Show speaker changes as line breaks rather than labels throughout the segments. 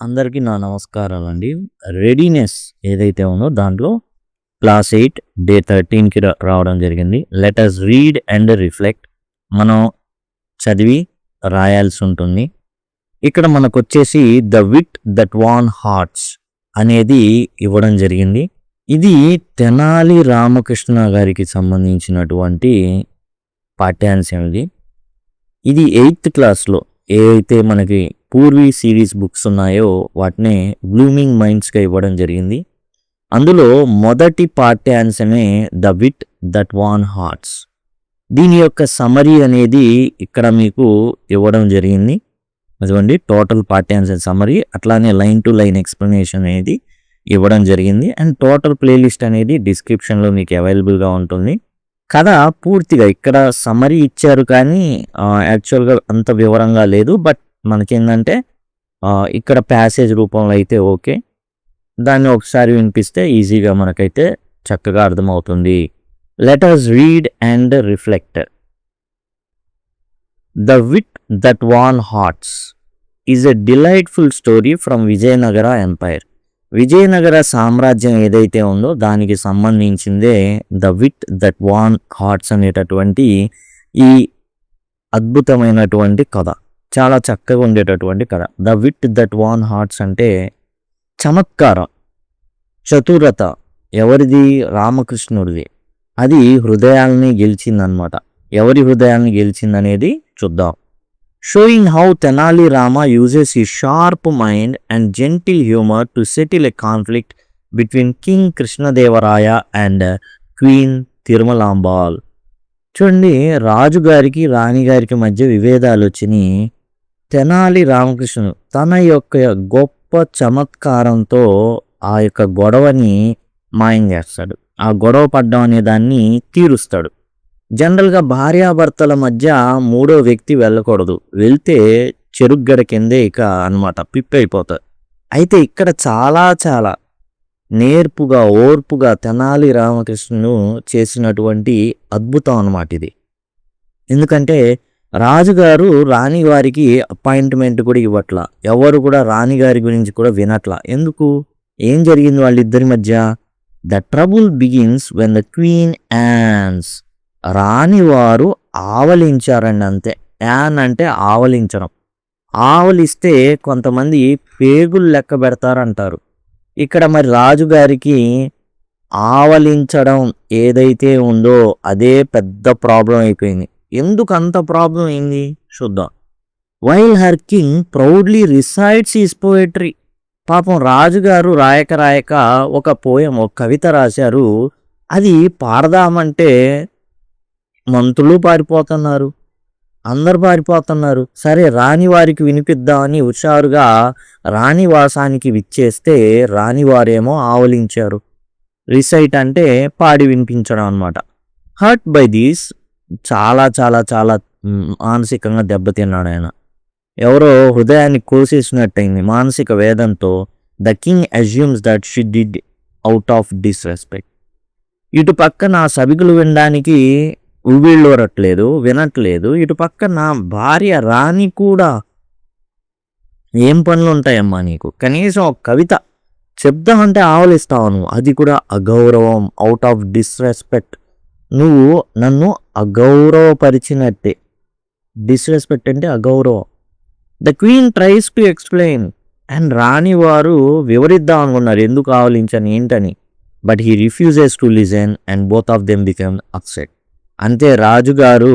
అందరికీ నా నమస్కారాలండి. రెడీనెస్ ఏదైతే ఉందో దాంట్లో క్లాస్ 8 డే 13కి రావడం జరిగింది. Let us read and reflect. మనం చదివి రాయాల్సి ఉంటుంది. ఇక్కడ మనకొచ్చేసి the wit that won hearts అనేది ఇవ్వడం జరిగింది. ఇది తెనాలి రామకృష్ణ గారికి సంబంధించినటువంటి పాఠ్యాంశం ఇది 8th క్లాస్లో ఏవైతే మనకి పూర్వీ సిరీస్ బుక్స్ ఉన్నాయో వాటిని బ్లూమింగ్ మైండ్స్గా ఇవ్వడం జరిగింది. అందులో మొదటి పాఠ్యాంశమే the wit that won hearts. దీని యొక్క సమరీ అనేది ఇక్కడ మీకు ఇవ్వడం జరిగింది. అదిగోండి టోటల్ పాఠ్యాంశం సమరీ, అట్లానే లైన్ టు లైన్ ఎక్స్ప్లెనేషన్ అనేది ఇవ్వడం జరిగింది. అండ్ టోటల్ ప్లేలిస్ట్ అనేది డిస్క్రిప్షన్లో మీకు అవైలబుల్గా ఉంటుంది. కథ పూర్తిగా ఇక్కడ సమరీ ఇచ్చారు కానీ యాక్చువల్గా అంత వివరంగా లేదు. బట్ మనకేంటంటే ఇక్కడ ప్యాసేజ్ రూపంలో అయితే ఓకే, దాన్ని ఒకసారి వినిపిస్తే ఈజీగా మనకైతే చక్కగా అర్థమవుతుంది. Let us read and reflect. The wit that won hearts is a delightful story from Vijayanagara empire. Vijayanagara సామ్రాజ్యం ఏదైతే ఉందో దానికి సంబంధించిందే the wit that won hearts అనేటటువంటి ఈ అద్భుతమైనటువంటి కథ. చాలా చక్కగా ఉండేటటువంటి కథ. The wit that won hearts అంటే చమత్కారం, చతురత ఎవరిది? రామకృష్ణుడిది. అది హృదయాల్ని గెలిచిందనమాట. ఎవరి హృదయాల్ని గెలిచిందనేది చూద్దాం. Showing how Tenali Rama uses ఈ sharp mind and gentle humour to settle a conflict between king Krishnadevaraya and queen Tirumalambal. చూడండి, రాజుగారికి రాణిగారికి మధ్య విభేదాలు వచ్చినాయి. తెనాలి రామకృష్ణుడు తన యొక్క గొప్ప చమత్కారంతో ఆ యొక్క గొడవని మాయం చేస్తాడు. ఆ గొడవ పడ్డం అనే దాన్ని తీరుస్తాడు. జనరల్గా భార్యాభర్తల మధ్య మూడో వ్యక్తి వెళ్ళకూడదు. వెళ్తే చెరుగ్గడ కిందే ఇక అనమాట పిప్పి అయిపోతారు. అయితే ఇక్కడ చాలా చాలా నేర్పుగా ఓర్పుగా తెనాలి రామకృష్ణుడు చేసినటువంటి అద్భుతం అన్నమాట ఇది. ఎందుకంటే రాజుగారు రాణివారికి అపాయింట్మెంట్ కూడా ఇవ్వట్లా, ఎవరు కూడా రాణిగారి గురించి కూడా వినట్లా. ఎందుకు? ఏం జరిగింది వాళ్ళిద్దరి మధ్య? The trouble begins when the queen yawns. రాణివారు ఆవలించారండి, అంతే. యాన్ అంటే ఆవలించడం. ఆవలిస్తే కొంతమంది పేగులు లెక్క పెడతారంటారు. ఇక్కడ మరి రాజుగారికి ఆవలించడం ఏదైతే ఉందో అదే పెద్ద ప్రాబ్లం అయిపోయింది. ఎందుకు అంత ప్రాబ్లం అయింది చూద్దాం. While her king proudly resides is poetry. పాపం రాజుగారు రాయక ఒక పోయం, ఒక కవిత రాశారు. అది పాడదామంటే మంత్రులు పారిపోతున్నారు, అందరు పారిపోతున్నారు. సరే రాణివారికి వినిపిద్దామని హుషారుగా రాణివాసానికి విచ్చేస్తే రాణివారేమో ఆవలించారు. రిసైట్ అంటే పాడి వినిపించడం అనమాట. హర్ట్ బై దీస్, చాలా చాలా చాలా మానసికంగా దెబ్బతిన్నాడు ఆయన. ఎవరో హృదయాన్ని కోసేసినట్టయింది మానసిక వేదంతో. The king assumes that she did out of disrespect. ఇటు పక్కన సభికులు వినడానికి ఉవ్విళ్ళూరట్లేదు, వినట్లేదు. ఇటు పక్క నా భార్య రాణి కూడా, ఏం పనులు ఉంటాయమ్మా నీకు? కనీసం ఒక కవిత చెప్దామంటే ఆవలిస్తావు నువ్వు, అది కూడా అగౌరవం, అవుట్ ఆఫ్ డిస్రెస్పెక్ట్. నువ్వు నన్ను అగౌరవపరిచినట్టే. డిస్రెస్పెక్ట్ అంటే అగౌరవం. The queen tries to explain. And రాణి వారు వివరిద్దాం అనుకున్నారు ఎందుకు ఆవలించని ఏంటని. But he refuses to listen and both of them become upset. అంతే, రాజుగారు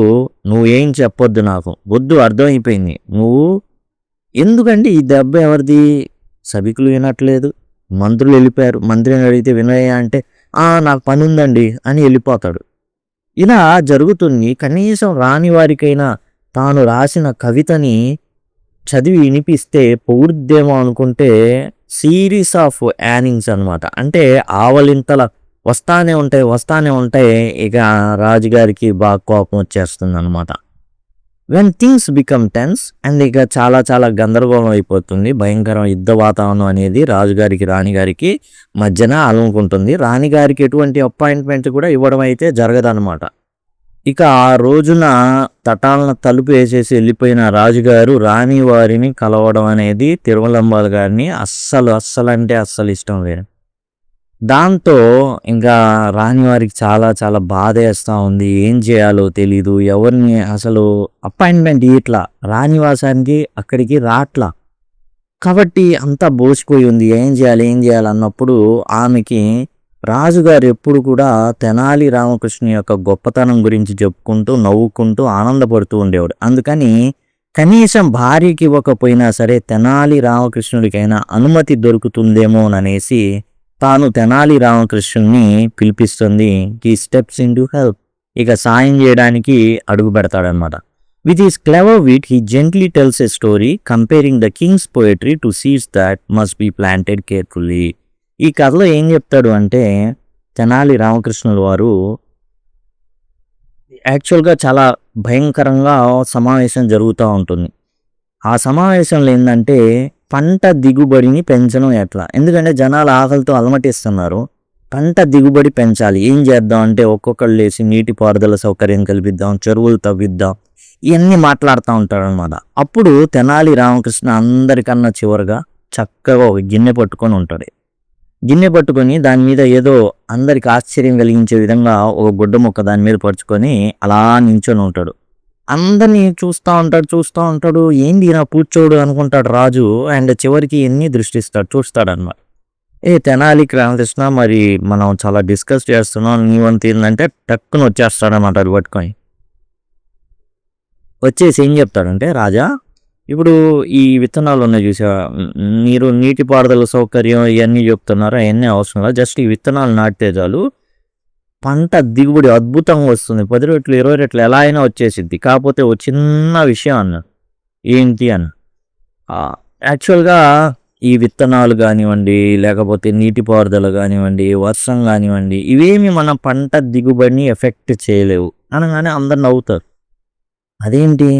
నువ్వేం చెప్పొద్దు, నాకు వద్దు, అర్థమైపోయింది. నువ్వు ఎందుకంటే ఈ దెబ్బ ఎవరిది? సభికులు వినట్లేదు, మంత్రులు వెళ్ళిపోయారు. మంత్రిని అడిగితే వినయ్యా అంటే నాకు పని ఉందండి అని వెళ్ళిపోతాడు. ఇలా జరుగుతుంది. కనీసం రాని వారికైనా తాను రాసిన కవితని చదివి వినిపిస్తే పొగుడుద్దేమో అనుకుంటే సిరీస్ ఆఫ్ యానింగ్స్ అనమాట. అంటే ఆవలింతల వస్తానే ఉంటాయి. ఇక రాజుగారికి బాగా కోపం వచ్చేస్తుంది అనమాట. When things become tense and ఇక చాలా చాలా గందరగోళం అయిపోతుంది. భయంకర యుద్ధ వాతావరణం అనేది రాజుగారికి రాణిగారికి మధ్యన అలుముకుంటుంది. రాణిగారికి ఎటువంటి అపాయింట్మెంట్ కూడా ఇవ్వడం అయితే జరగదనమాట. ఇక ఆ రోజున తటాలన తలుపు వేసేసి వెళ్ళిపోయిన రాజుగారు రాణి వారిని కలవడం అనేది తిరుమలంబాల గారిని అస్సలు అంటే అస్సలు ఇష్టం లేదు. దాంతో ఇంకా రాణివారికి చాలా చాలా బాధేస్తా ఉంది. ఏం చేయాలో తెలీదు. ఎవరిని అసలు అపాయింట్మెంట్ ఇయ్యట్లా. రాణివాసానికి అక్కడికి రాట్లా. కాబట్టి అంతా బోసిపోయి ఉంది. ఏం చేయాలి అన్నప్పుడు ఆమెకి రాజుగారు ఎప్పుడు కూడా తెనాలి రామకృష్ణ యొక్క గొప్పతనం గురించి చెప్పుకుంటూ, నవ్వుకుంటూ, ఆనందపడుతూ ఉండేవాడు. అందుకని కనీసం భార్యకి ఇవ్వకపోయినా సరే తెనాలి రామకృష్ణుడికైనా అనుమతి దొరుకుతుందేమోననేసి తాను తెనాలి రామకృష్ణుడిని పిలిపిస్తుంది. He steps in to help. ఇక సాయం చేయడానికి అడుగు పెడతాడనమాట. With his clever wit he gently tells a story comparing the king's poetry to seeds that must be planted carefully. ఈ కథలో ఏం చెప్తాడు అంటే తెనాలి రామకృష్ణుల వారు యాక్చువల్గా చాలా భయంకరంగా సమావేశం జరుగుతూ ఉంటుంది. ఆ సమావేశంలో ఏంటంటే పంట దిగుబడిని పెంచడం ఎట్లా, ఎందుకంటే జనాలు ఆకలితో అలమటిస్తున్నారు. పంట దిగుబడి పెంచాలి, ఏం చేద్దాం అంటే ఒక్కొక్కళ్ళు లేచి నీటిపారుదల సౌకర్యం కల్పిద్దాం, చెరువులు తవ్విద్దాం, ఇవన్నీ మాట్లాడుతూ ఉంటాడు అనమాట. అప్పుడు తెనాలి రామకృష్ణ అందరికన్నా చివరిగా చక్కగా ఒక గిన్నె పట్టుకొని ఉంటాడు. గిన్నె పట్టుకొని దాని మీద ఏదో అందరికి ఆశ్చర్యం కలిగించే విధంగా ఒక గుడ్డ ముక్క దాని మీద పరుచుకొని అలా నించొని ఉంటాడు. అందరినీ చూస్తూ ఉంటాడు. ఏంది నా కూర్చోడు అనుకుంటాడు రాజు. అండ్ చివరికి ఎన్ని దృష్టిస్తాడు, చూస్తాడు అనమాట. తెనాలి రామకృష్ణ, మరి మనం చాలా డిస్కస్ చేస్తున్నాం, నీ వంతు ఏంటంటే టక్కున వచ్చేస్తాడనమాట. అది పట్టుకొని వచ్చేసి ఏం చెప్తాడంటే, రాజా ఇప్పుడు ఈ విత్తనాలు ఉన్నాయి చూసా, మీరు నీటిపారుదల సౌకర్యం ఇవన్నీ చెప్తున్నారు, అవన్నీ అవసరం లేదు. జస్ట్ ఈ విత్తనాలు నాటితే చాలు పంట దిగుబడి అద్భుతంగా వస్తుంది. 10 రెట్లు 20 రెట్లు ఎలా అయినా వచ్చేసిద్ది. కాకపోతే ఓ చిన్న విషయం అన్నాడు. ఏంటి అని, యాక్చువల్గా ఈ విత్తనాలు కానివ్వండి, లేకపోతే నీటిపారుదల కానివ్వండి, వర్షం కానివ్వండి, ఇవేమి మన పంట దిగుబడిని ఎఫెక్ట్ చేయలేవు అనగానే అందరు నవ్వుతారు. అదేంటి,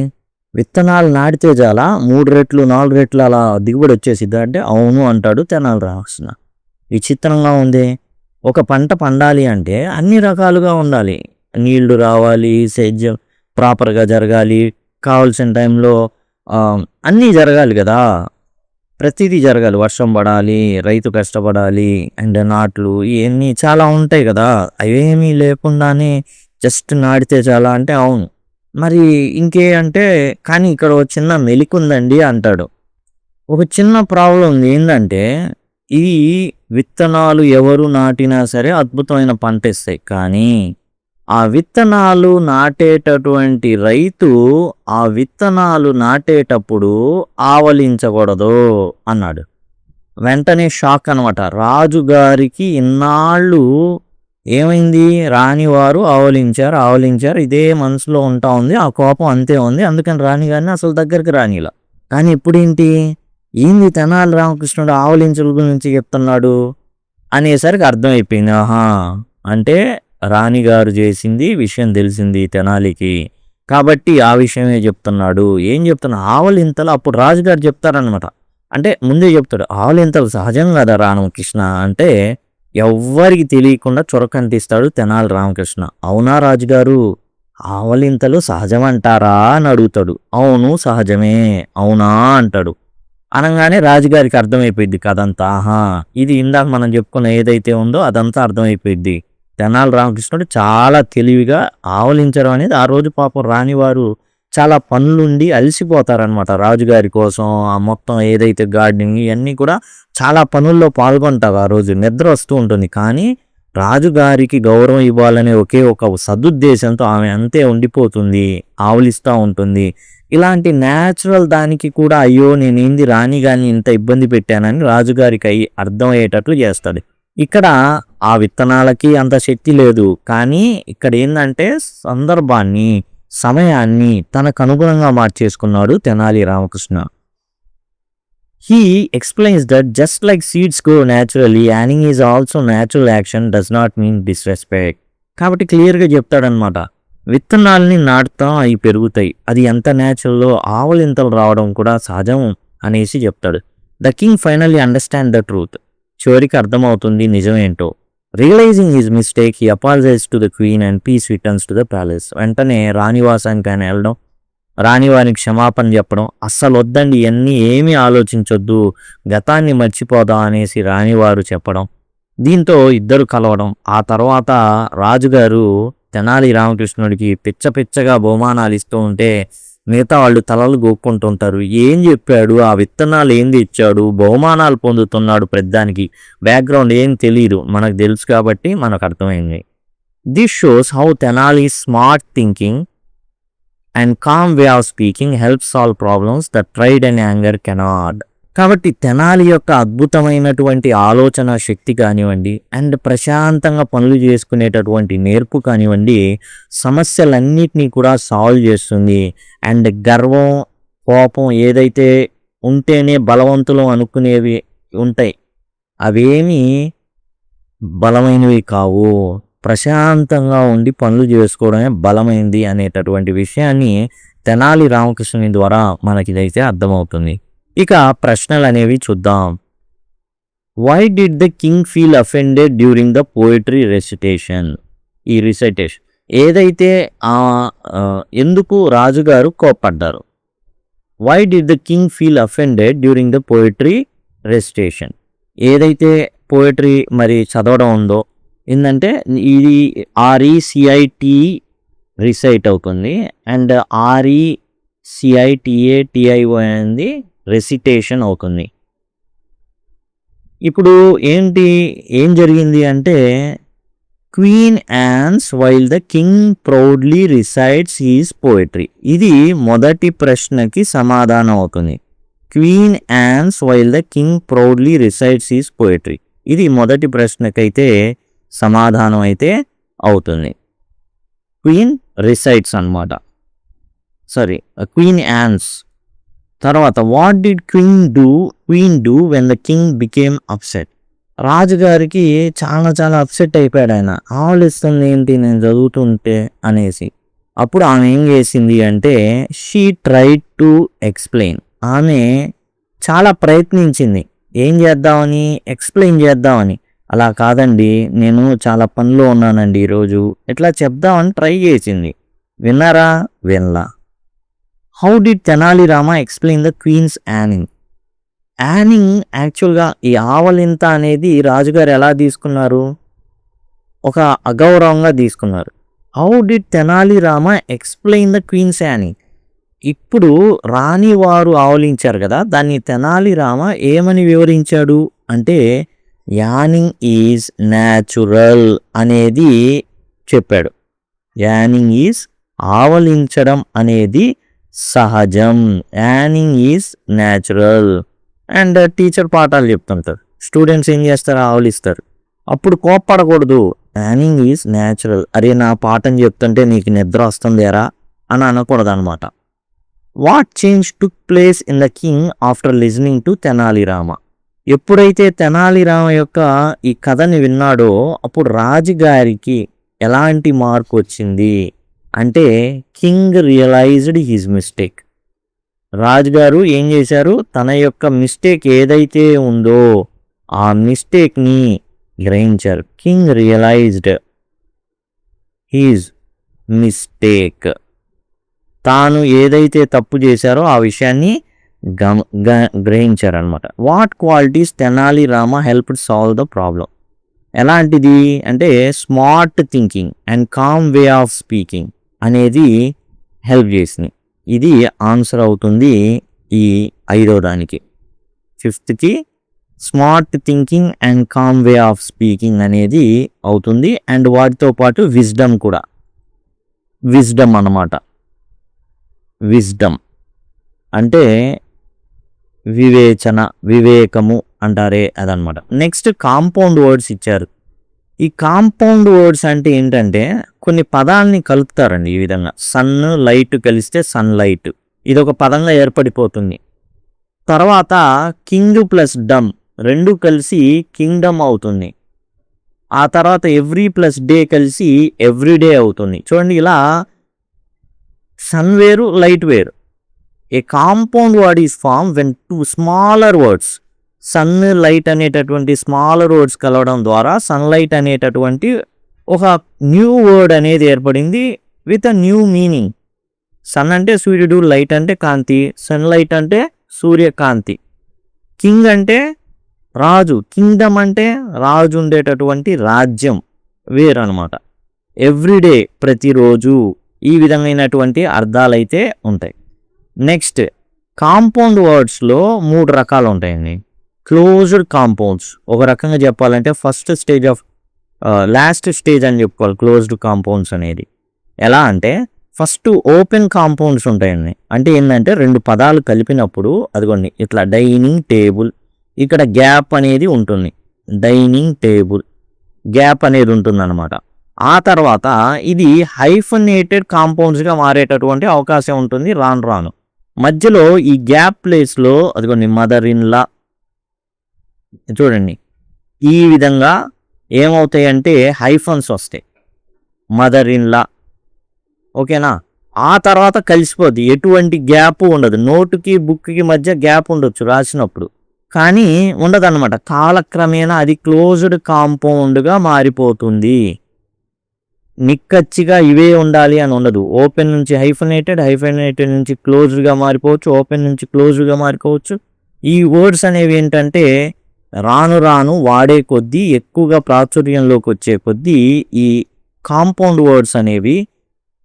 విత్తనాలు నాటితే చాలా 3 రెట్లు 4 రెట్లు అలా దిగుబడి వచ్చేసిద్దా అంటే అవును అంటాడు తెనాలి రామకృష్ణ. విచిత్రంగా ఉంది. ఒక పంట పండాలి అంటే అన్ని రకాలుగా ఉండాలి. నీళ్లు రావాలి, సేద్యం ప్రాపర్గా జరగాలి, కావాల్సిన టైంలో అన్నీ జరగాలి కదా, ప్రతిదీ జరగాలి. వర్షం పడాలి, రైతు కష్టపడాలి, అండ్ నాట్లు ఇవన్నీ చాలా ఉంటాయి కదా. అవేమీ లేకుండానే జస్ట్ నాటితే చాలా అంటే అవును. మరి ఇంకే అంటే, కానీ ఇక్కడ ఒక చిన్న మెలికుందండి అంటాడు. ఒక చిన్న ప్రాబ్లం ఉంది. ఏంటంటే ఈ విత్తనాలు ఎవరు నాటినా సరే అద్భుతమైన పంట ఇస్తాయి. కానీ ఆ విత్తనాలు నాటేటటువంటి రైతు ఆ విత్తనాలు నాటేటప్పుడు ఆవలించకూడదు అన్నాడు. వెంటనే షాక్ అనమాట. రాజుగారికి ఇన్నాళ్ళు ఏమైంది, రాణివారు ఆవలించారు, ఇదే మనసులో ఉంటా ఉంది, ఆ కోపం అంతే ఉంది. అందుకని రాణిగారిని అసలు దగ్గరికి రానిలా. కానీ ఇప్పుడేంటి, ఏంది తెనాలి రామకృష్ణుడు ఆవలించుల గురించి చెప్తున్నాడు అనేసరికి అర్థమైపోయింది. ఆహా, అంటే రాణిగారు చేసింది విషయం తెలిసింది తెనాలికి, కాబట్టి ఆ విషయమే చెప్తున్నాడు. ఏం చెప్తున్నా, ఆవలింతలు అప్పుడు రాజుగారు చెప్తారనమాట. అంటే ముందే చెప్తాడు, ఆవలింతలు సహజం కదా రామకృష్ణ అంటే ఎవ్వరికి తెలియకుండా చొరకంటిస్తాడు తెనాలి రామకృష్ణ. అవునా రాజుగారు, ఆవలింతలు సహజమంటారా అని అడుగుతాడు. అవును సహజమే, అవునా అంటాడు. అనగానే రాజుగారికి అర్థమైపోయింది కథంతా. ఆహా, ఇది ఇందాక మనం చెప్పుకున్న ఏదైతే ఉందో అదంతా అర్థమైపోయింది. తెనాలి రామకృష్ణుడు చాలా తెలివిగా ఆవలించడం అనేది, ఆ రోజు పాపం రానివారు చాలా పనులుండి అలసిపోతారనమాట. రాజుగారి కోసం ఆ మొత్తం ఏదైతే గార్డెనింగ్ ఇవన్నీ కూడా చాలా పనుల్లో పాల్గొంటారు. ఆ రోజు నిద్ర వస్తూ ఉంటుంది. కానీ రాజుగారికి గౌరవం ఇవ్వాలనే ఒకే ఒక సదుద్దేశంతో ఆమె అంతే ఉండిపోతుంది, ఆవలిస్తూ ఉంటుంది. ఇలాంటి న్యాచురల్ దానికి కూడా అయ్యో నేనేంది రాణి గాని ఇంత ఇబ్బంది పెట్టానని రాజుగారికి అర్థమయ్యేటట్లు చేస్తాడు. ఇక్కడ ఆ విత్తనాలకి అంత శక్తి లేదు. కానీ ఇక్కడ ఏంటంటే సందర్భాన్ని, సమయాన్ని తనకు అనుగుణంగా మార్చేసుకున్నాడు Tenali Ramakrishna. He explains that just like seeds grow naturally, yanning is also natural action does not mean disrespect. కాబట్టి క్లియర్గా చెప్తాడనమాట. విత్తనాలని నాటుతాం, అవి పెరుగుతాయి, అది ఎంత న్యాచురల్లో ఆవలింతలు రావడం కూడా సహజం అనేసి చెప్తాడు. The king finally understand the truth. చివరికి అర్థమవుతుంది నిజమేంటో. Realising his mistake he apologise to the queen and peace returns to the palace. వెంటనే రాణివాసానికి ఆయన వెళ్ళడం, రాణివారికి క్షమాపణ చెప్పడం, అస్సలు వద్దండి ఇవన్నీ ఏమీ ఆలోచించొద్దు, గతాన్ని మర్చిపోదాం అనేసి రాణివారు చెప్పడం. దీంతో ఇద్దరు కలవడం. ఆ తర్వాత రాజుగారు తెనాలి రామకృష్ణుడికి పిచ్చగా బహుమానాలు ఇస్తూ ఉంటే మిగతా వాళ్ళు తలలు గోక్కుంటుంటారు. ఏం చెప్పాడు, ఆ విత్తనాలు ఏంది ఇచ్చాడు, బహుమానాలు పొందుతున్నాడు, ప్రతిదానికి బ్యాక్గ్రౌండ్ ఏం తెలియదు, మనకు తెలుసు కాబట్టి మనకు అర్థమైంది. This shows how Tenali smart thinking and calm way of speaking help solve problems that pride and anger cannot. కాబట్టి తెనాలి యొక్క అద్భుతమైనటువంటి ఆలోచన శక్తి కానివ్వండి, అండ్ ప్రశాంతంగా పనులు చేసుకునేటటువంటి నేర్పు కానివ్వండి, సమస్యలన్నిటినీ కూడా సాల్వ్ చేస్తుంది. అండ్ గర్వం, కోపం ఏదైతే ఉంటేనే బలవంతులు అనుకునేవి ఉంటాయి, అవేమీ బలమైనవి కావు. ప్రశాంతంగా ఉండి పనులు చేసుకోవడమే బలమైంది అనేటటువంటి విషయాన్ని తెనాలి రామకృష్ణుని ద్వారా మనకిదైతే అర్థమవుతుంది. ఇక ప్రశ్నలు అనేవి చూద్దాం. Why did the king feel offended during the poetry recitation? ఈ రిసైటేషన్ ఏదైతే ఎందుకు రాజుగారు కోప్పడ్డారు? Why did the king feel offended during the poetry recitation? ఏదైతే పోయిటరీ మరి చదవడం ఉందో, ఏంటంటే ఇది RECIT రిసైట్ అవుతుంది, అండ్ RECITATIO అనేది రెసిటేషన్ అవుతుంది. ఇప్పుడు ఏం జరిగింది అంటే, queen yawns while the king proudly recites his poetry. ఇది మొదటి ప్రశ్నకి సమాధానం అవుతుంది. Queen yawns while the king proudly recites his poetry, ఇది మొదటి ప్రశ్నకైతే సమాధానం అయితే అవుతుంది. క్వీన్ రిసైట్స్ అనమాట, క్వీన్ యాన్స్. తర్వాత what did queen do when the king became upset? రాజుగారికి చాలా అప్సెట్ అయిపోయాడు ఆయన. ఆలోచిస్తుంది ఏంటి నేను చదువుతుంటే అనేసి. అప్పుడు ఆమె ఏం చేసింది అంటే, షీ ట్రైడ్ టు ఎక్స్ప్లెయిన్. ఆమె చాలా ప్రయత్నించింది ఏం చేద్దామని, ఎక్స్ప్లెయిన్ చేద్దామని. అలా కాదండి, నేను చాలా పనిలో ఉన్నానండి ఈరోజు, ఇట్లా చెప్దామని ట్రై చేసింది. విన్నారా? వినలా. How did Tenali Rama explain the queen's yawning? Yawning యాక్చువల్గా ఈ ఆవలింత అనేది రాజుగారు ఎలా తీసుకున్నారు? ఒక అగౌరవంగా తీసుకున్నారు. How did Tenali Rama explain the queen's yawning? ఇప్పుడు రాణి వారు ఆవలించారు కదా, దాన్ని తెనాలి రామ ఏమని వివరించాడు అంటే, యానింగ్ ఈజ్ న్యాచురల్ అనేది చెప్పాడు. యానింగ్ ఈజ్, ఆవలించడం అనేది సహజం, yawning is natural. And teacher పాఠాలు చెప్తుంటారు, స్టూడెంట్స్ ఏం చేస్తారు? ఆవలిస్తారు. అప్పుడు కోప్పడకూడదు, యానింగ్ ఈజ్ న్యాచురల్. అరే నా పాఠం చెప్తుంటే నీకు నిద్ర వస్తుందేరా అని అనకూడదు అనమాట. What change took place in the king after listening to Tenali Rama? ఎప్పుడైతే తెనాలి రామ యొక్క ఈ కథని విన్నాడో అప్పుడు రాజుగారికి ఎలాంటి మార్పు వచ్చింది అంటే, కింగ్ రియలైజ్డ్ హిజ్ మిస్టేక్. రాజుగారు ఏం చేశారు? తన యొక్క మిస్టేక్ ఏదైతే ఉందో ఆ మిస్టేక్ని గ్రహించారు. King realised his mistake. తాను ఏదైతే తప్పు చేశారో ఆ విషయాన్ని గ్రహించారనమాట. What qualities Tenali Rama helped solve the problem? ఎలాంటిది అంటే, smart thinking and calm way of speaking అనేది హెల్ప్ చేసింది. ఇది ఆన్సర్ అవుతుంది ఈ 5వ దానికి. 5th smart thinking and calm way of speaking అనేది అవుతుంది. అండ్ వాటితో పాటు విజ్డమ్ కూడా. విజ్డమ్ అన్నమాట. విజ్డమ్ అంటే వివేచన, వివేకము అంటారే అదనమాట. నెక్స్ట్ కాంపౌండ్ వర్డ్స్ ఇచ్చారు. ఈ కాంపౌండ్ వర్డ్స్ అంటే ఏంటంటే, కొన్ని పదాలని కలుపుతారండి ఈ విధంగా. సన్ లైట్ కలిస్తే సన్ లైట్, ఇది ఒక పదంగా ఏర్పడిపోతుంది. తర్వాత కింగ్ ప్లస్ డమ్ రెండు కలిసి కింగ్డమ్ అవుతుంది. ఆ తర్వాత ఎవ్రీ ప్లస్ డే కలిసి ఎవ్రీడే అవుతుంది. చూడండి, ఇలా సన్ వేరు, లైట్ వేరు. A compound word is form when two smaller words sun light అనేటటువంటి స్మాల్ వర్డ్స్ కలవడం ద్వారా సన్లైట్ అనేటటువంటి ఒక న్యూ వర్డ్ అనేది ఏర్పడింది with a new meaning. Sun అంటే సూర్యుడు, లైట్ అంటే కాంతి, సన్లైట్ అంటే సూర్యకాంతి. కింగ్ అంటే రాజు, కింగ్డమ్ అంటే రాజు ఉండేటటువంటి రాజ్యం వేరనమాట. ఎవ్రీడే ప్రతిరోజు, ఈ విధమైనటువంటి అర్థాలైతే ఉంటాయి. నెక్స్ట్ కాంపౌండ్ వర్డ్స్లో 3 రకాలు ఉంటాయండి. క్లోజ్డ్ కాంపౌండ్స్, ఒక రకంగా చెప్పాలంటే first stage of last stage అని చెప్పుకోవాలి క్లోజ్డ్ కాంపౌండ్స్ అనేది. ఎలా అంటే ఫస్ట్ ఓపెన్ కాంపౌండ్స్ ఉంటాయండి. అంటే ఏంటంటే 2 పదాలు కలిపినప్పుడు అదిగోండి ఇట్లా డైనింగ్ టేబుల్, ఇక్కడ గ్యాప్ అనేది ఉంటుంది, డైనింగ్ టేబుల్ గ్యాప్ అనేది ఉంటుంది అనమాట. ఆ తర్వాత ఇది హైఫనేటెడ్ కాంపౌండ్స్గా మారేటటువంటి అవకాశం ఉంటుంది రాను రాను. మధ్యలో ఈ గ్యాప్ ప్లేస్లో అదిగోండి మదర్ ఇన్ లా, చూడండి ఈ విధంగా ఏమవుతాయంటే హైఫన్స్ వస్తాయి, మదర్ ఇన్ లా. ఓకేనా? ఆ తర్వాత కలిసిపోద్ది, ఎటువంటి గ్యాప్ ఉండదు. నోటుకి బుక్కి మధ్య గ్యాప్ ఉండొచ్చు రాసినప్పుడు, కానీ ఉండదన్నమాట. కాలక్రమేణా అది క్లోజ్డ్ కాంపౌండ్గా మారిపోతుంది. నిక్కచ్చిగా ఇవే ఉండాలి అని ఉండదు. ఓపెన్ నుంచి హైఫనేటెడ్, హైఫనేటెడ్ నుంచి క్లోజ్డ్గా మారిపోవచ్చు, ఓపెన్ నుంచి క్లోజ్డ్గా మారిపోవచ్చు. ఈ వర్డ్స్ అనేవి ఏంటంటే రాను రాను వాడే కొద్దీ, ఎక్కువగా ప్రాచుర్యంలోకి వచ్చే కొద్దీ ఈ కాంపౌండ్ వర్డ్స్ అనేవి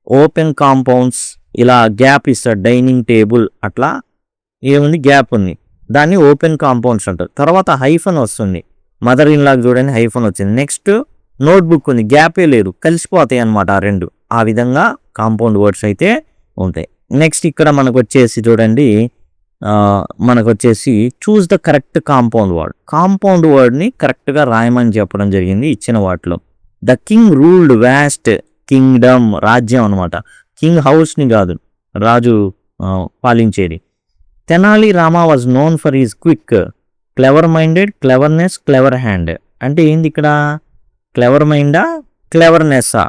ఓపెన్ కాంపౌండ్స్, ఇలా గ్యాప్ ఇస్తాడు, డైనింగ్ టేబుల్ అట్లా ఏముంది గ్యాప్ ఉంది, దాన్ని ఓపెన్ కాంపౌండ్స్ అంటారు. తర్వాత హైఫన్ వస్తుంది, మదర్ ఇన్ లాగా చూడండి హైఫన్ వచ్చింది. నెక్స్ట్ నోట్బుక్ ఉంది, గ్యాపే లేదు, కలిసిపోతాయి అన్నమాట ఆ 2. ఆ విధంగా కాంపౌండ్ వర్డ్స్ అయితే ఉంటాయి. నెక్స్ట్ ఇక్కడ మనకు వచ్చేసి చూడండి, మనకు వచ్చేసి choose the correct compound word. Compound వర్డ్ని కరెక్ట్గా రాయమని చెప్పడం జరిగింది ఇచ్చిన వాటిలో. The king ruled vast, kingdom రాజ్యం అనమాట, కింగ్ హౌస్ని కాదు, రాజు పాలించేది. Tenali Rama was known for his quick, clever minded, cleverness, clever hand. అంటే ఏంది ఇక్కడ క్లెవర్ మైండా, క్లెవర్నెస్సా?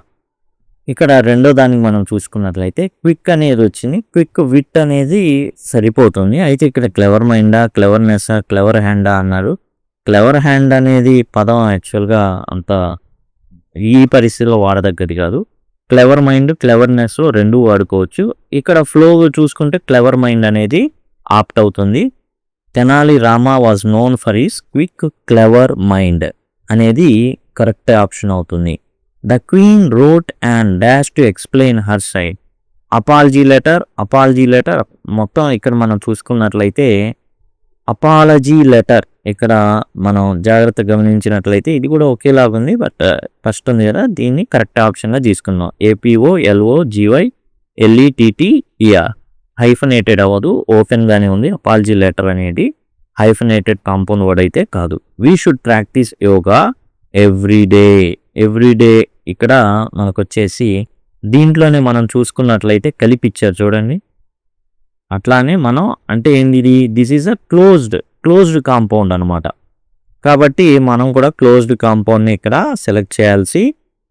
ఇక్కడ రెండో దానికి మనం చూసుకున్నట్లయితే క్విక్ అనేది వచ్చింది, క్విక్ విట్ అనేది సరిపోతుంది. అయితే ఇక్కడ క్లెవర్ మైండా, క్లెవర్నెస్సా, క్లెవర్ హ్యాండా అన్నారు. క్లెవర్ హ్యాండ్ అనేది పదం యాక్చువల్గా అంత ఈ పరిస్థితిలో వాడదగ్గది కాదు. క్లెవర్ మైండ్, క్లెవర్నెస్ 2 వాడుకోవచ్చు. ఇక్కడ ఫ్లో చూసుకుంటే క్లెవర్ మైండ్ అనేది ఆప్ట్ అవుతుంది. Tenali Rama was known for is quick, clever mind అనేది కరెక్ట్ ఆప్షన్ అవుతుంది. The queen wrote and dash to explain her side. Apology letter మొత్తం ఇక్కడ మనం చూసుకున్నట్లయితే అపాలజీ లెటర్, ఇక్కడ మనం జాగ్రత్తగా గమనించినట్లయితే ఇది కూడా ఒకేలాగా ఉంది, బట్ ఫస్ట్ ఉంది కదా, దీన్ని కరెక్ట్ ఆప్షన్గా తీసుకున్నాం. APOLOGYLETTER, హైఫనేటెడ్ అవ్వదు, ఓపెన్గానే ఉంది. అపాలజీ లెటర్ అనేది హైఫనేటెడ్ కాంపౌండ్ వర్డ్ అయితే కాదు. We should practice yoga everyday. ఇక్కడ మనకు వచ్చేసి దీంట్లోనే మనం చూసుకున్నట్లయితే కలిపిచ్చారు చూడండి. అట్లానే మనం అంటే ఏంది, this is a closed compound అనమాట. కాబట్టి మనం కూడా క్లోజ్డ్ కాంపౌండ్ని ఇక్కడ సెలెక్ట్ చేయాల్సి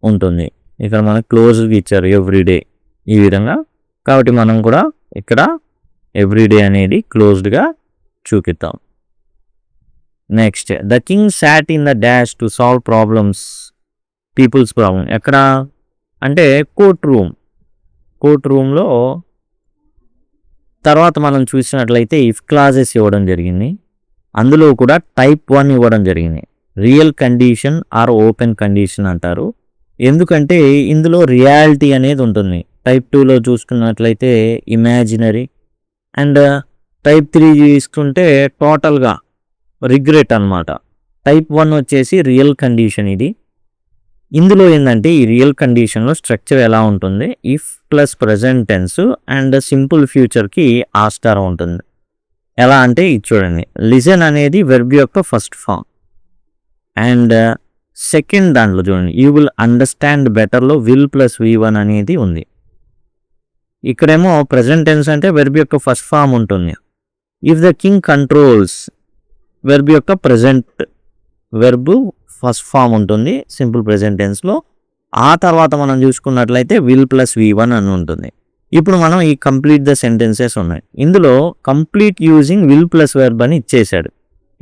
ఉంటుంది. ఇక్కడ మనకు క్లోజ్డ్గా ఇచ్చారు ఎవ్రీడే ఈ విధంగా, కాబట్టి మనం కూడా ఇక్కడ ఎవ్రీడే అనేది క్లోజ్డ్గా చూపిద్దాం. Next the king sat in the dash to solve problems, peoples problem. ఎక్కడ అంటే కోర్ట్ రూమ్లో. తర్వాత మనం చూసినట్లయితే ఇఫ్ క్లాజెస్ ఇవ్వడం జరిగింది, అందులో కూడా టైప్ 1 ఇవ్వడం జరిగింది. Real condition or open condition అంటారు, ఎందుకంటే ఇందులో రియాలిటీ అనేది ఉంటుంది. టైప్ 2లో చూసుకున్నట్లయితే ఇమాజినరీ, అండ్ టైప్ 3 తీసుకుంటే టోటల్గా రిగ్రెట్ అనమాట. టైప్ 1 వచ్చేసి రియల్ కండిషన్. ఇందులో ఏంటంటే ఈ రియల్ కండిషన్లో స్ట్రక్చర్ ఎలా ఉంటుంది, if plus present tense and simple ఫ్యూచర్కి ఆస్టార్ ఉంటుంది. ఎలా అంటే ఇది చూడండి, లిజన్ అనేది వెర్బ్ యొక్క ఫస్ట్ ఫామ్, అండ్ సెకండ్ దాంట్లో చూడండి యూ విల్ అండర్స్టాండ్ బెటర్లో విల్ ప్లస్ V1 అనేది ఉంది. ఇక్కడేమో ప్రజెంట్ టెన్స్ అంటే వెర్బ్ యొక్క ఫస్ట్ ఫామ్ ఉంటుంది. If the king controls, verb యొక్క ప్రజెంట్ వెర్బ్ ఫస్ట్ ఫామ్ ఉంటుంది సింపుల్ ప్రెజెంట్ టెన్స్లో. ఆ తర్వాత మనం చూసుకున్నట్లయితే విల్ ప్లస్ V1 అని ఉంటుంది. ఇప్పుడు మనం ఈ కంప్లీట్ ద సెంటెన్సెస్ ఉన్నాయి, ఇందులో complete using will plus verb అని ఇచ్చేసాడు.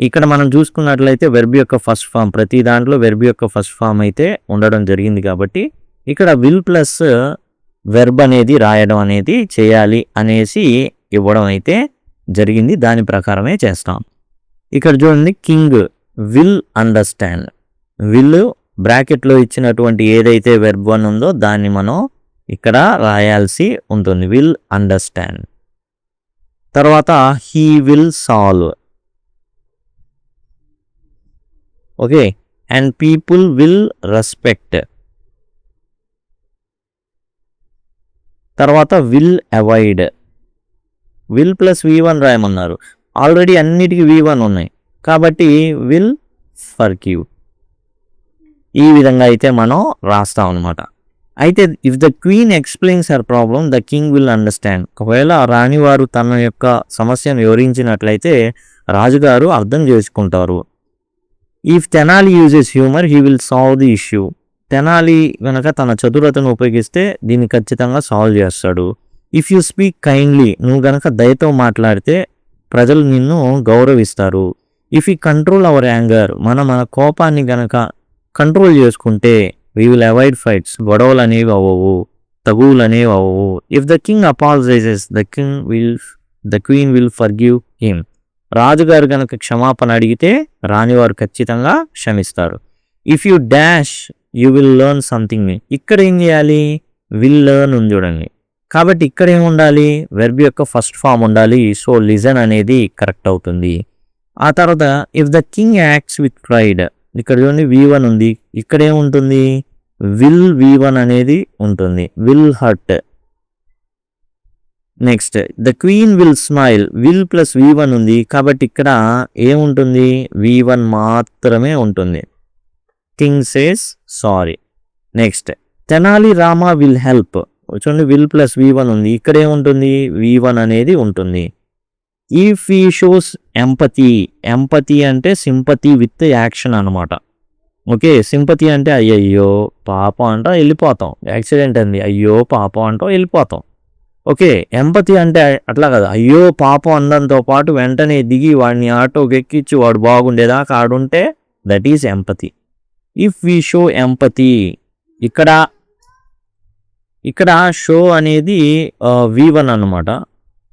ఇక్కడ మనం చూసుకున్నట్లయితే వెర్బ్ యొక్క ఫస్ట్ ఫామ్, ప్రతి దాంట్లో వెర్బ్ యొక్క ఫస్ట్ ఫామ్ అయితే ఉండడం జరిగింది కాబట్టి ఇక్కడ విల్ ప్లస్ వెర్బ్ అనేది రాయడం అనేది చేయాలి అనేసి ఇవ్వడం అయితే జరిగింది. దాని ప్రకారమే చేస్తాం. ఇక్కడ చూడండి, కింగ్ విల్ అండర్స్టాండ్. విల్ బ్రాకెట్లో ఇచ్చినటువంటి ఏదైతే వెర్బ్ 1 ఉందో దాన్ని మనం ఇక్కడ రాయాల్సి ఉంటుంది. Will understand. తర్వాత he will solve. Okay, and people will respect. తర్వాత will avoid. Will plus V1 రాయమన్నారు. ఆల్రెడీ అన్నిటికీ V1 ఉన్నాయి కాబట్టి విల్ ఫర్గివ్. ఈ విధంగా అయితే మనం రాస్తాం అనమాట. అయితే if the queen explains her problem the king will understand. ఒకవేళ రాణివారు తన యొక్క సమస్యను వివరించినట్లయితే రాజుగారు అర్థం చేసుకుంటారు. If Tenali uses humour he will solve the issue. Tenali కనుక తన చతురతను ఉపయోగిస్తే దీన్ని ఖచ్చితంగా సాల్వ్ చేస్తాడు. ఇఫ్ యూ స్పీక్ కైండ్లీ, నువ్వు గనక దయతో మాట్లాడితే ప్రజలు నిన్ను గౌరవిస్తారు. If you control our anger, మన కోపాన్ని గనక కంట్రోల్ చేసుకుంటే వీ విల్ అవాయిడ్ ఫైట్స్, గొడవలు అనేవి అవ్వవు, తగువులు అనేవి అవ్వవు. If the king apologises the queen will forgive him. రాజుగారు కనుక క్షమాపణ అడిగితే రాణివారు ఖచ్చితంగా క్షమిస్తారు. If you dash you will learn something new. ఇక్కడ ఏం చేయాలి? విల్ లెర్న్ ఉంది చూడండి. కాబట్టి ఇక్కడ ఏమి ఉండాలి? వెర్బ్ యొక్క ఫస్ట్ ఫామ్ ఉండాలి. సో లిజన్ అనేది కరెక్ట్ అవుతుంది. ఆ తర్వాత if the king acts with pride, ఇక్కడ చూడండి V1 ఉంది. ఇక్కడ ఏముంటుంది? విల్ V1 అనేది ఉంటుంది. Will hurt. Next the queen will smile. Will plus V1 ఉంది కాబట్టి ఇక్కడ ఏముంటుంది? V1 మాత్రమే ఉంటుంది. King says sorry. Next Tenali Rama will help. చూడండి, విల్ ప్లస్ V1 ఉంది. ఇక్కడ ఏముంటుంది? V1 అనేది ఉంటుంది. ఇఫ్ ఈ షోస్ ఎంపతి. ఎంపతి అంటే సింపతి విత్ యాక్షన్ అనమాట. ఓకే, సింపతి అంటే అయ్యయ్యో పాపం అంట వెళ్ళిపోతాం. యాక్సిడెంట్ అంది, అయ్యో పాపం అంటాం వెళ్ళిపోతాం. ఓకే, ఎంపతి అంటే అట్లా కదా, అయ్యో పాపం అందంతో పాటు వెంటనే దిగి వాడిని ఆటోకి ఎక్కించి వాడు బాగుండేదాకా ఆడుంటే that is empathy. If we show empathy, ఇక్కడ షో అనేది V1 అన్నమాట.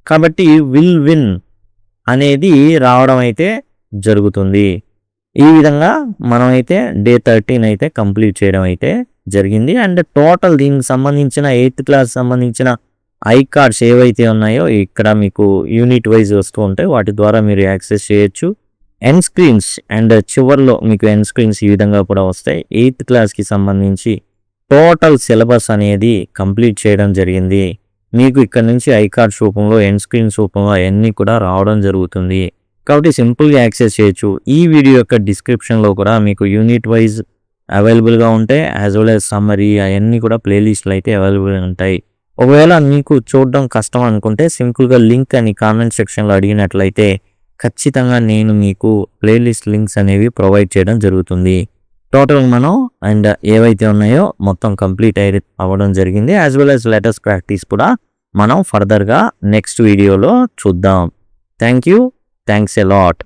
కాబట్టి విల్ విన్ అనేది రావడం అయితే జరుగుతుంది. ఈ విధంగా మనమైతే డే 13 అయితే కంప్లీట్ చేయడం అయితే జరిగింది. అండ్ టోటల్ దీనికి సంబంధించిన 8th క్లాస్ సంబంధించిన ఐ కార్డ్స్ ఏవైతే ఉన్నాయో ఇక్కడ మీకు యూనిట్ వైజ్ వస్తూ ఉంటాయి. వాటి ద్వారా మీరు యాక్సెస్ చేయొచ్చు. ఎండ్ స్క్రీన్స్ అండ్ చివర్లో మీకు ఎండ్ స్క్రీన్స్ ఈ విధంగా కూడా వస్తాయి. 8th క్లాస్కి సంబంధించి టోటల్ సిలబస్ అనేది కంప్లీట్ చేయడం జరిగింది. మీకు ఇక్కడ నుంచి ఐ కార్డ్స్ రూపంలో, ఎండ్ స్క్రీన్స్ రూపంలో అవన్నీ కూడా రావడం జరుగుతుంది. కాబట్టి సింపుల్గా యాక్సెస్ చేయొచ్చు. ఈ వీడియో యొక్క డిస్క్రిప్షన్లో కూడా మీకు యూనిట్ వైజ్ అవైలబుల్గా ఉంటాయి. యాజ్ వెల్ యాజ్ సమ్మరీ అవన్నీ కూడా ప్లేలిస్ట్లు అయితే అవైలబుల్గా ఉంటాయి. ఒకవేళ మీకు చూడడం కష్టం అనుకుంటే సింపుల్గా లింక్ అని కామెంట్ సెక్షన్లో అడిగినట్లయితే ఖచ్చితంగా నేను మీకు ప్లేలిస్ట్ లింక్స్ అనేవి ప్రొవైడ్ చేయడం జరుగుతుంది. టోటల్ మనం అండ్ ఏవైతే ఉన్నాయో మొత్తం కంప్లీట్ అవ్వడం జరిగింది. As well as letters practice కూడా మనం ఫర్దర్గా నెక్స్ట్ వీడియోలో చూద్దాం. Thank you. Thanks a lot.